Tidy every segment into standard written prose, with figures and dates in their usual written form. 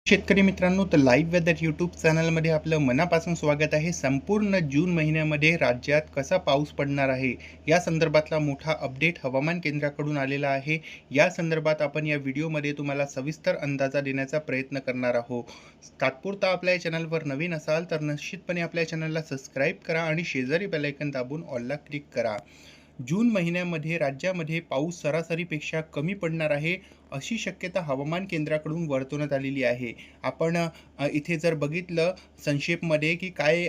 शेतकरी मित्रांनो, तर लाईव्ह वेदर यूट्यूब चॅनलमध्ये आपलं मनापासून स्वागत आहे. संपूर्ण जून महिन्यामध्ये राज्यात कसा पाऊस पडणार आहे या संदर्भातला मोठा अपडेट हवामान केंद्राकडून आलेला आहे. या संदर्भात आपण या व्हिडिओमध्ये तुम्हाला सविस्तर अंदाजा देण्याचा प्रयत्न करणार आहोत. तात्पुरता आपल्या या चॅनलवर नवीन असाल तर निश्चितपणे आपल्या चॅनलला सबस्क्राईब करा आणि शेजारी बेल आयकॉन दाबून ऑलला क्लिक करा. जून महिन्यामध्ये राज्यामध्ये पाऊस सरासरीपेक्षा कमी पडणार आहे अशी शक्यता हवामान केंद्राकडून वर्तवण्यात आलेली आहे. आपण इथे जर बघितलं संक्षेपमध्ये की काय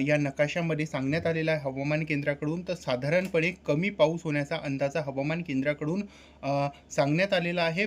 या नकाशामध्ये सांगण्यात आलेला आहे हवामान केंद्राकडून, तर साधारणपणे कमी पाऊस होण्याचा अंदाजा हवामान केंद्राकडून सांगण्यात आलेला आहे.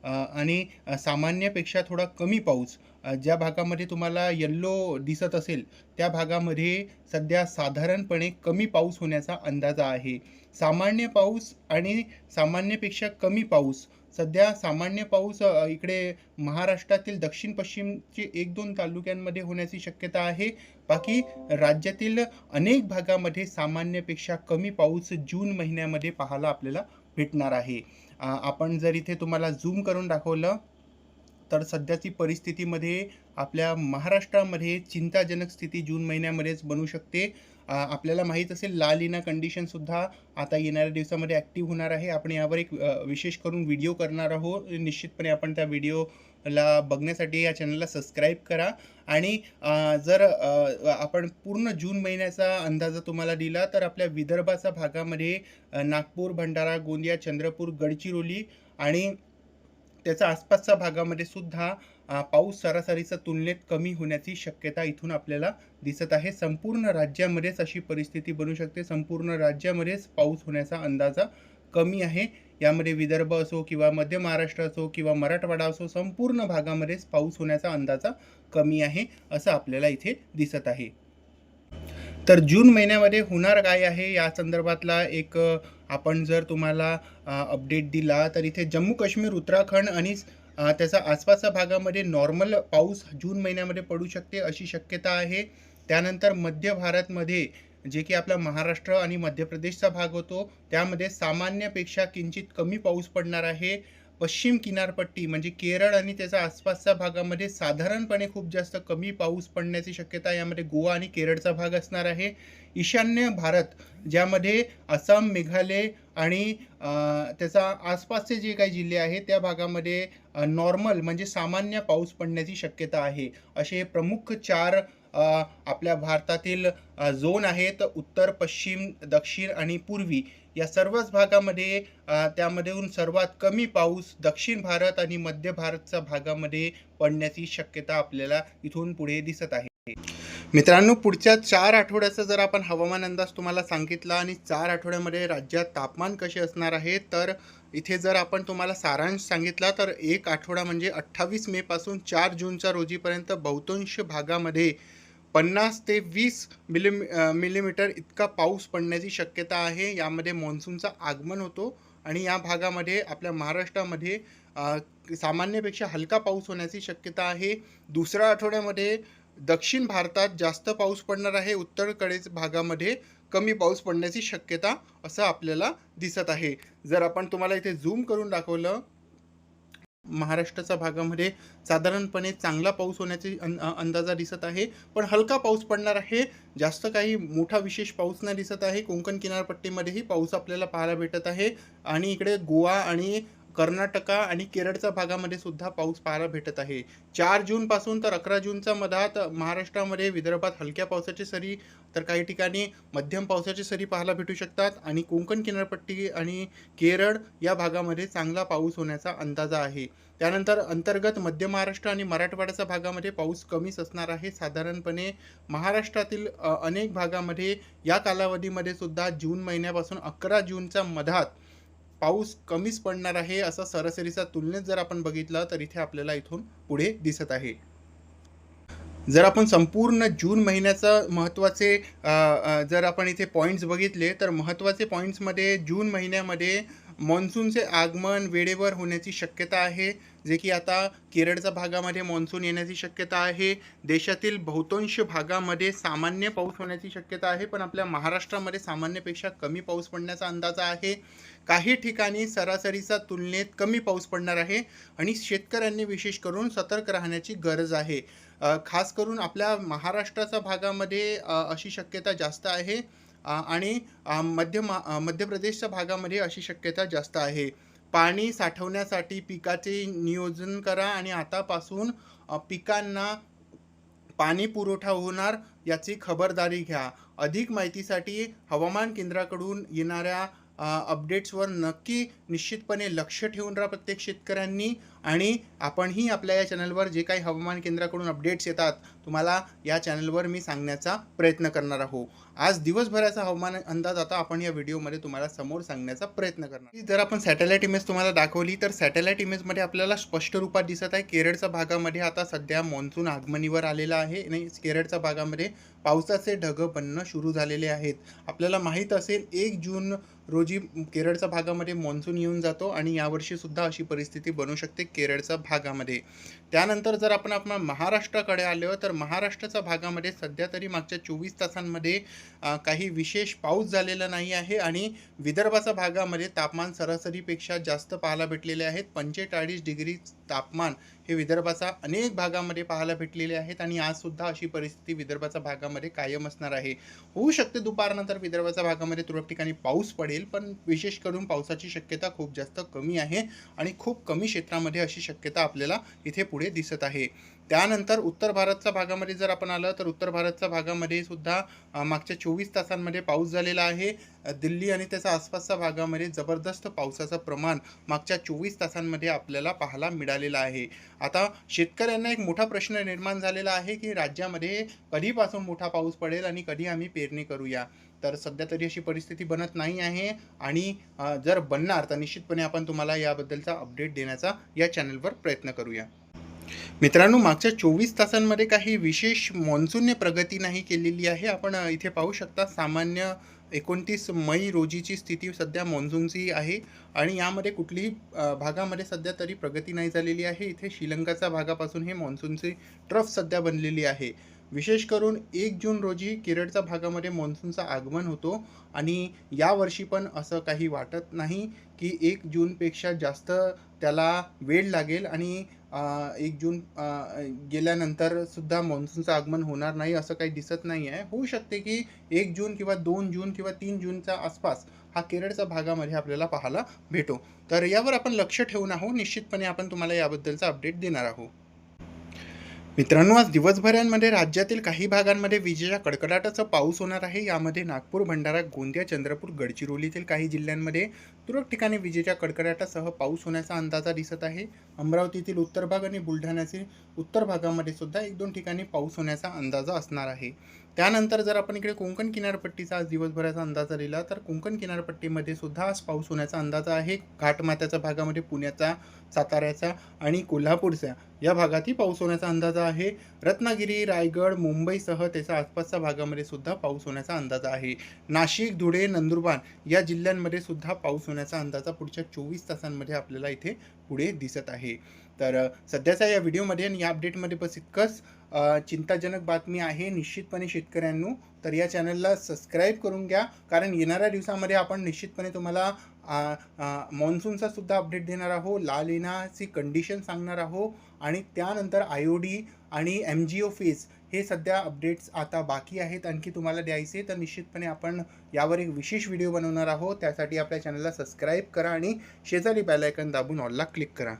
आणि सामान्यपेक्षा थोडा कमी पाऊस ज्या भागामध्ये तुम्हाला येल्लो दिसत असेल त्या भागामध्ये सध्या साधारणपणे कमी पाऊस होण्याचा अंदाजा आहे. सामान्य पाऊस आणि सामान्यपेक्षा कमी पाऊस, सध्या सामान्य पाऊस इकडे महाराष्ट्रातील दक्षिण पश्चिमचे 1-2 तालुक्यांमध्ये होण्याची शक्यता आहे. बाकी राज्यातील अनेक भागामध्ये सामान्यपेक्षा कमी पाऊस जून महिन्यामध्ये पाहायला आपल्याला भेटणार आहे. आपण जर इथे तुम्हाला झूम करून दाखवलं तर सध्याची परिस्थितीमध्ये आपल्या महाराष्ट्रामध्ये चिंताजनक स्थिती जून महिन्यामध्येच बनू शकते. आपल्याला माहीत असेल ला लीना कंडिशनसुद्धा आता येणाऱ्या दिवसामध्ये ॲक्टिव्ह होणार आहे. आपण यावर एक विशेष करून व्हिडिओ करणार आहोत. निश्चितपणे आपण त्या व्हिडिओला बघण्यासाठी या चॅनलला सबस्क्राईब करा. आणि जर आपण पूर्ण जून महिन्याचा अंदाजा तुम्हाला दिला तर आपल्या विदर्भाच्या भागामध्ये नागपूर, भंडारा, गोंदिया, चंद्रपूर, गडचिरोली आणि त्याच्या आसपासच्या भागामध्ये सुद्धा पाऊस सरासरीच्या तुलनेत कमी होण्याची शक्यता इथून आपल्याला दिसत आहे. संपूर्ण राज्यामध्येच अशी परिस्थिती बनू शकते. संपूर्ण राज्यामध्येच पाऊस होण्याचा अंदाजा कमी आहे. यामध्ये विदर्भ असो किंवा मध्य महाराष्ट्र असो किंवा मराठवाडा असो, संपूर्ण भागामध्येच पाऊस होण्याचा अंदाजा कमी आहे असं आपल्याला इथे दिसत आहे. तर जून महिन्यामध्ये होणार काय आहे या संदर्भातला एक आपण जर तुम्हाला अपडेट दिला तर इथे जम्मू काश्मीर, उत्तराखंड आणि त्याच्या आसपासच्या भागामध्ये नॉर्मल पाऊस जून महिन्यामध्ये पडू शकते अशी शक्यता आहे. त्यानंतर मध्य भारतमध्ये जे की आपला महाराष्ट्र आणि मध्य प्रदेशचा भाग होतो त्यामध्ये सामान्यपेक्षा किंचित कमी पाऊस पडणार आहे. पश्चिम किनारपट्टी म्हणजे केरळ आणि त्याच्या आसपासच्या भागामध्ये साधारणपणे खूप जास्त कमी पाऊस पडण्याची शक्यता यामध्ये गोवा आणि केरळचा भाग असणार आहे. ईशान्य भारत ज्यामध्ये आसाम, मेघालय आणि त्याचा आसपासचे जे काही जिल्हे आहेत त्या भागामध्ये नॉर्मल म्हणजे सामान्य पाऊस पडण्याची शक्यता आहे. असे प्रमुख 4 आपल्या भारतातील झोन आहेत. उत्तर, पश्चिम, दक्षिण आणि पूर्वी या सर्वच भागामध्ये त्यामधून सर्वात कमी पाऊस दक्षिण भारत आणि मध्य भारतच्या भागामध्ये पडण्याची शक्यता आपल्याला इथून पुढे दिसत आहे. मित्रांनो, पुढच्या 4 आठवड्याचा जर आपण हवामान अंदाज तुम्हाला सांगितला आणि 4 आठवड्यामध्ये राज्यात तापमान कसे असणार आहे, तर इथे जर आपण तुम्हाला सारांश सांगितला तर 1 आठवडा म्हणजे 28 मे पासून 4 जूनच्या रोजीपर्यंत बहुतांश भागामध्ये 50 ते 20 मिलीमीटर इतका पाऊस पडण्याची शक्यता आहे. यामध्ये मान्सूनचं आगमन होतो आणि या भागामध्ये आपल्या महाराष्ट्रामध्ये सामान्यपेक्षा हलका पाऊस होण्याची शक्यता आहे. दुसऱ्या आठवड्यामध्ये दक्षिण भारतात जास्त पाऊस पडणार आहे. उत्तरेकडील भागामध्ये कमी पाऊस पडण्याची शक्यता असं आपल्याला दिसत आहे. जर आपण तुम्हाला इथे झूम करून दाखवलं, महाराष्ट्राच्या भागामध्ये साधारणपणे चांगला पाऊस होण्याची अंदाजा दिसत आहे, पण हलका पाऊस पडणार आहे. जास्त काही मोठा विशेष पाऊस नाही दिसत आहे. कोकण किनारपट्टीमध्येही पाऊस आपल्याला पाहायला भेटत आहे आणि इकडे गोवा आणि कर्नाटका आणि केरळच्या भागामध्ये सुद्धा पाऊस पाहायला भेटत आहे. 4 जूनपासून तर 11 जूनच्या मधात महाराष्ट्रामध्ये, विदर्भात हलक्या पावसाची सरी तर काही ठिकाणी मध्यम पावसाची सरी पाहायला भेटू शकतात आणि कोकण किनारपट्टी आणि केरळ या भागामध्ये चांगला पाऊस होण्याचा अंदाजा आहे. त्यानंतर अंतर्गत मध्य महाराष्ट्र आणि मराठवाड्याच्या भागामध्ये पाऊस कमीच असणार आहे. साधारणपणे महाराष्ट्रातील अनेक भागामध्ये या कालावधीमध्ये सुद्धा जून महिन्यापासून 11 जूनच्या मधात पाऊस कमीच पडणार आहे असं सरासरीच्या तुलनेत जर आपण बघितलं तर इथे आपल्याला इथून पुढे दिसत आहे. जर आपण संपूर्ण जून महिन्याचं महत्त्वाचे जर आपण इथे पॉईंट्स बघितले तर महत्त्वाचे पॉईंट्समध्ये जून महिन्यामध्ये मान्सूनचे आगमन वेळेवर होण्याची शक्यता आहे, जे की आता केरळच्या भागामध्ये मान्सून येण्याची शक्यता आहे. देशातील बहुतांश भागामध्ये सामान्य पाऊस होण्याची शक्यता आहे, पण आपल्या महाराष्ट्रामध्ये सामान्यपेक्षा कमी पाऊस पडण्याचा अंदाज आहे. काही ठिकाणी सरासरीच्या तुलनेत कमी पाऊस पडणार आहे आणि शेतकऱ्यांनी विशेष करून सतर्क राहण्याची गरज आहे. खास करून आपल्या महाराष्ट्राच्या भागामध्ये अशी शक्यता जास्त आहे आणि मध्य प्रदेशच्या भागामध्ये अशी शक्यता जास्त आहे. पाणी साठवण्यासाठी पिकाचे नियोजन करा आणि आतापासून पिकांना पाणी पुरवठा होणार याची खबरदारी घ्या. अधिक माहितीसाठी हवामान केंद्राकडून येणाऱ्या अपडेट्सवर नक्की निश्चितपणे लक्ष ठेवून राहा प्रत्येक शेतकऱ्यांनी. आणि आपणही आपल्या या चॅनलवर जे काही हवामान केंद्राकडून अपडेट्स येतात तुम्हाला या चॅनलवर मी सांगण्याचा प्रयत्न करणार आहोत. आज दिवसभराचा हवामान अंदाज आता आपण या व्हिडिओमध्ये तुम्हाला समोर सांगण्याचा प्रयत्न करणार. जर आपण सॅटेलाइट इमेज तुम्हाला दाखवली तर सॅटेलाइट इमेजमध्ये आपल्याला स्पष्ट रूपात दिसत आहे केरळच्या भागामध्ये आता सध्या मान्सून आगमनीवर आलेला आहे आणि केरळच्या भागामध्ये पावसाचे ढग बनणं सुरू झालेले आहेत. आपल्याला माहीत असेल 1 जून रोजी केरळच्या भागामध्ये मान्सून येऊन जातो आणि यावर्षी सुद्धा अशी परिस्थिती बनू शकते केरळच्या भागामध्ये. त्यानंतर जर आपण आपल्या महाराष्ट्राकडे आलो तर महाराष्ट्राच्या भागामध्ये सध्या तरी मागच्या 24 तासांमध्ये काही विशेष पाऊस झालेला नाही आहे आणि विदर्भाच्या भागामध्ये तापमान सरासरीपेक्षा जास्त पाहायला भेटलेले आहेत. 45 डिग्री तापमान हे विदर्भाच्या अनेक भागामध्ये पाहायला भेटलेले आहेत आणि आजसुद्धा अशी परिस्थिती विदर्भाच्या भागामध्ये कायम असणार आहे. होऊ शकते दुपारनंतर विदर्भाच्या भागामध्ये तुरळक ठिकाणी पाऊस पडेल, पण विशेष करून पावसाची शक्यता खूप जास्त कमी आहे आणि खूप कमी क्षेत्रामध्ये अशी शक्यता आपल्याला इथे पुढे दिसत आहे. त्यानंतर उत्तर भारतच्या भागामध्ये जर आपण आलं तर उत्तर भारतच्या भागामध्ये सुद्धा मागच्या 24 तासांमध्ये पाऊस झालेला आहे. दिल्ली आणि त्याच्या आसपासच्या भागामध्ये जबरदस्त पावसाचं प्रमाण मागच्या 24 तासांमध्ये आपल्याला पाहायला मिळालेलं आहे. आता शेतकऱ्यांना एक मोठा प्रश्न निर्माण झालेला आहे की राज्यामध्ये कधीपासून मोठा पाऊस पडेल आणि कधी आम्ही पेरणी करूया. तर सध्या तरी अशी परिस्थिती बनत नाही आहे आणि जर बनणार तर निश्चितपणे आपण तुम्हाला याबद्दलचा अपडेट देण्याचा या चॅनलवर प्रयत्न करूया. मित्रांनो, मागच्या 24 तासांमध्ये काही विशेष मान्सूनने प्रगती नाही केलेली आहे. आपण इथे पाहू शकता सामान्य 29 मई रोजीची स्थिती सध्या मान्सूनची आहे आणि यामध्ये कुठलीही भागामध्ये सध्या तरी प्रगती नाही झालेली आहे. इथे श्रीलंकाच्या भागापासून हे मान्सूनची ट्रफ सध्या बनलेली आहे. विशेष करून 1 जून रोजी केरळच्या भागामध्ये मान्सूनचं आगमन होतो आणि यावर्षी पण असं काही वाटत नाही की 1 जूनपेक्षा जास्त त्याला वेळ लागेल आणि 1 जून गेल्यानंतर सुद्धा मान्सूनचं आगमन होणार नाही असं काही दिसत नाही आहे. होऊ शकते की 1 जून किंवा 2 जून किंवा 3 जूनच्या आसपास हा केरळच्या भागामध्ये आपल्याला पाहायला भेटो. तर यावर आपण लक्ष ठेवून आहोत. निश्चितपणे आपण तुम्हाला याबद्दलचा अपडेट देणार आहोत. मित्रांनो, आज दिवसभरामध्ये राज्यातील काही भागांमध्ये विजेच्या कडकडाटाचा पाऊस होणार आहे. यामध्ये नागपूर, भंडारा, गोंदिया, चंद्रपूर, गडचिरोलीतील काही जिल्ह्यांमध्ये तुरळक ठिकाणी विजेच्या कडकडाटासह पाऊस होण्याचा अंदाजा दिसत आहे. अमरावतीतील उत्तर भाग आणि बुलढाण्यातील उत्तर भागामध्ये सुद्धा 1-2 ठिकाणी पाऊस होण्याचा अंदाजा असणार आहे. त्यानंतर जर आपण इकडे कोकण किनारपट्टीचा आज दिवसभराचा अंदाजा लिहिला तर कोकण किनारपट्टीमध्ये सुद्धा आज पाऊस होण्याचा अंदाजा आहे. घाटमाथ्याच्या भागामध्ये पुण्याचा, साताऱ्याचा आणि कोल्हापूरच्या या भागातही पाऊस होण्याचा अंदाजा आहे. रत्नागिरी, रायगड, मुंबईसह त्याच्या आसपासच्या भागामध्ये सुद्धा पाऊस होण्याचा अंदाजा आहे. नाशिक, धुळे, नंदुरबार या जिल्ह्यांमध्ये सुद्धा पाऊस होण्याचा अंदाजा पुढच्या 24 तासांमध्ये आपल्याला इथे पुढे दिसत आहे. तर सध्याच्या या व्हिडिओमध्ये आणि या अपडेटमध्ये बस इतकंच. चिंताजनक बातमी आहे निश्चितपणे शेतकऱ्यांनो. तर या चॅनलला सबस्क्राईब करून घ्या, कारण येणाऱ्या दिवसामध्ये आपण निश्चितपणे तुम्हाला मान्सूनचा सुद्धा अपडेट देणार आहोत. ला लीनाची कंडिशन सांगणार आहोत आणि त्यानंतर IOD आणि MGO फेज हे सध्या अपडेट्स आता बाकी आहेत आणखी तुम्हाला द्यायचे. तर निश्चितपणे आपण यावर एक विशेष व्हिडिओ बनवणार आहोत. त्यासाठी आपल्या चॅनलला सबस्क्राईब करा आणि शेजारी बेल आयकॉन दाबून ऑलला क्लिक करा.